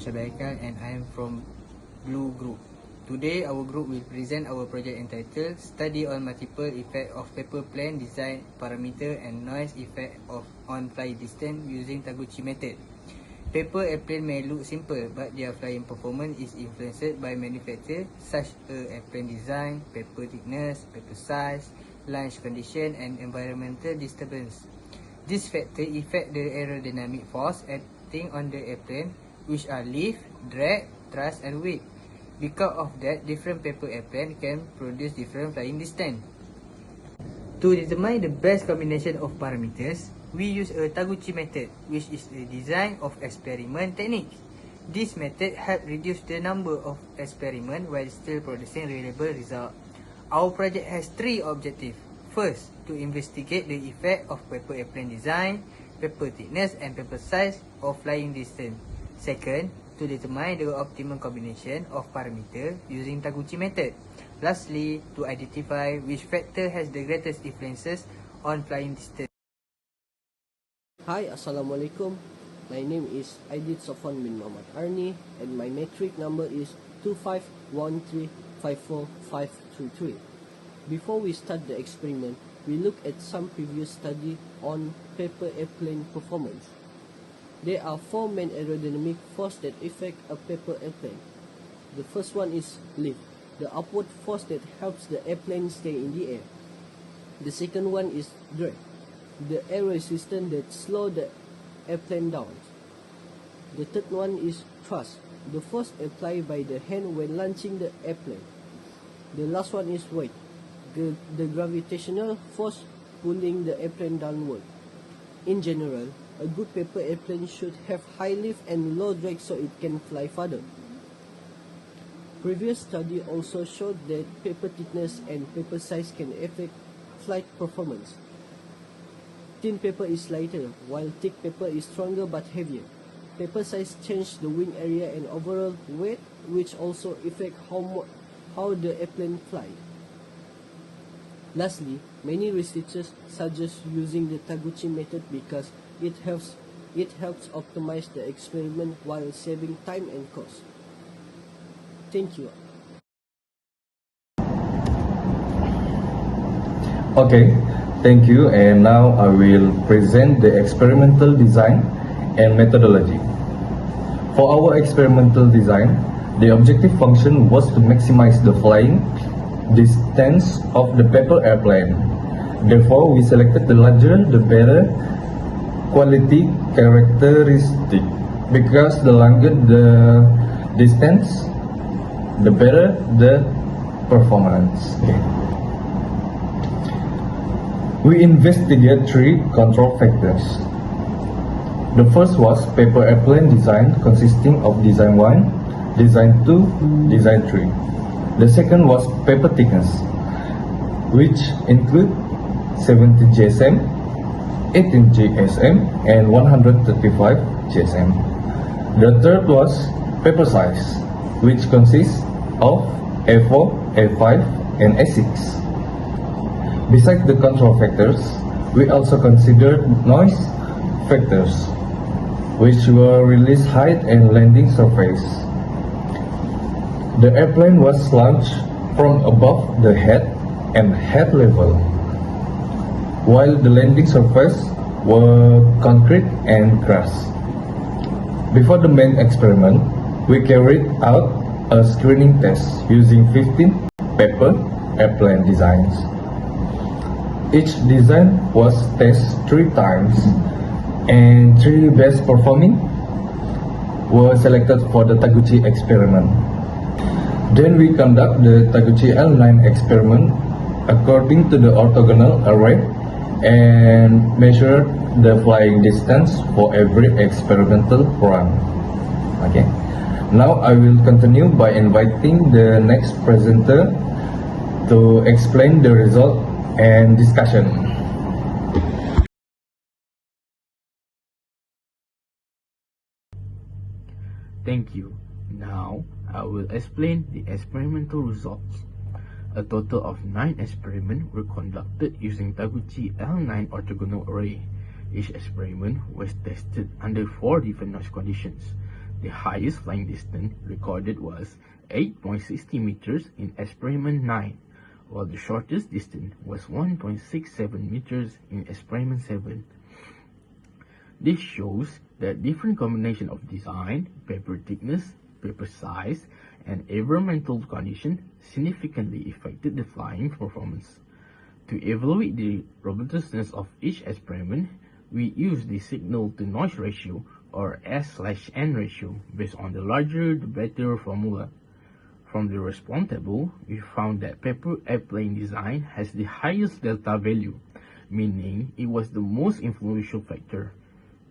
and I am from Blue Group. Today, our group will present our project entitled Study on Multiple Effect of Paper Plane Design Parameter and Noise Effect on Flying Distance using Taguchi method. Paper airplane may look simple, but their flying performance is influenced by many factors such as airplane design, paper thickness, paper size, launch condition, and environmental disturbance. These factors affect the aerodynamic force acting on the airplane, which are lift, drag, thrust, and weight. Because of that, different paper airplane can produce different flying distance. To determine the best combination of parameters, we use a Taguchi method, which is a design of experiment technique. This method helps reduce the number of experiments while still producing reliable results. Our project has three objectives. First, to investigate the effect of paper airplane design, paper thickness, and paper size of flying distance. Second, to determine the optimum combination of parameters using Taguchi method. Lastly, to identify which factor has the greatest influences on flying distance. Hi, Assalamualaikum. My name is Aidit Sofwan bin Muhammad Arni and my metric number is 251354533. Before we start the experiment, we look at some previous study on paper airplane performance. There are four main aerodynamic forces that affect a paper airplane. The first one is lift, the upward force that helps the airplane stay in the air. The second one is drag, the air resistance that slows the airplane down. The third one is thrust, the force applied by the hand when launching the airplane. The last one is weight, the gravitational force pulling the airplane downward. In general, a good paper airplane should have high lift and low drag so it can fly farther. Previous study also showed that paper thickness and paper size can affect flight performance. Thin paper is lighter, while thick paper is stronger but heavier. Paper size changes the wing area and overall weight, which also affect how the airplane flies. Lastly, many researchers suggest using the Taguchi method because it helps optimize the experiment while saving time and cost. Thank you. Okay, thank you, and now I will present the experimental design and methodology. For our experimental design, the objective function was to maximize the flying distance of the paper airplane. Therefore, we selected the larger, the better quality characteristic, because the longer the distance, the better the performance. Okay. We investigate three control factors. The first was paper airplane design, consisting of design 1, design 2, design 3. The second was paper thickness, which include 70 GSM, 18 GSM, and 135 GSM. The third was paper size, which consists of A4, A5, and A6. Besides the control factors, we also considered noise factors, which were release height and landing surface. The airplane was launched from above the head and head level, while the landing surface were concrete and grass. Before the main experiment, we carried out a screening test using 15 paper airplane designs. Each design was tested 3 times, and 3 best performing were selected for the Taguchi experiment. Then we conduct the Taguchi L9 experiment according to the orthogonal array and measure the flying distance for every experimental run. Okay. Now I will continue by inviting the next presenter to explain the result and discussion. Thank you. Now I will explain the experimental results. A total of 9 experiments were conducted using Taguchi L9 orthogonal array. Each experiment was tested under 4 different noise conditions. The highest flying distance recorded was 8.60 meters in experiment 9, while the shortest distance was 1.67 meters in experiment 7. This shows that different combination of design, paper thickness, paper size, and environmental condition significantly affected the flying performance. To evaluate the robustness of each experiment, we use the signal-to-noise ratio, or S/N ratio, based on the larger the better formula. From the response table, we found that paper airplane design has the highest delta value, meaning it was the most influential factor.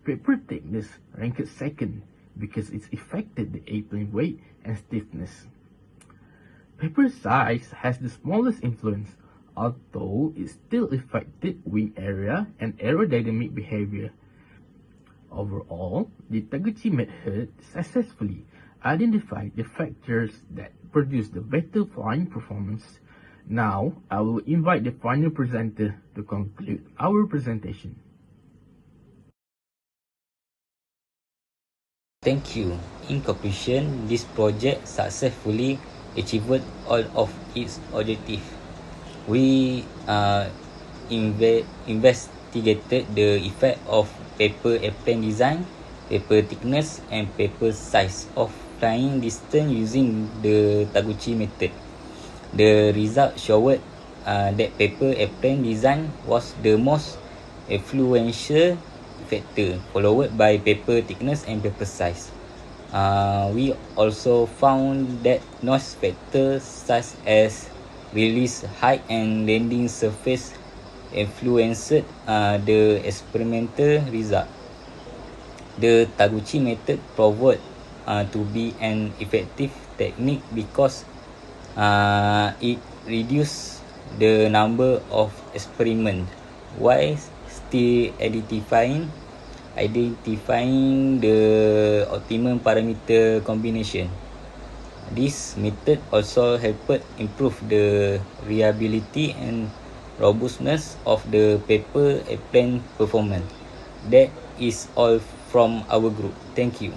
Paper thickness ranked second because it affected the airplane weight and stiffness. Paper size has the smallest influence, although it still affected wing area and aerodynamic behavior. Overall, the Taguchi method successfully identified the factors that produce the better flying performance. Now, I will invite the final presenter to conclude our presentation. Thank you. In conclusion, this project successfully achieved all of its objectives. We investigated the effect of paper airplane design, paper thickness, and paper size of flying distance using the Taguchi method. The result showed that paper airplane design was the most influential factor, followed by paper thickness and paper size. We also found that noise factors such as release height and landing surface influenced the experimental result. The Taguchi method proved to be an effective technique because it reduced the number of experiments while still identifying the optimum parameter combination. This method also helped improve the reliability and robustness of the paper airplane performance. That is all from our group. Thank you.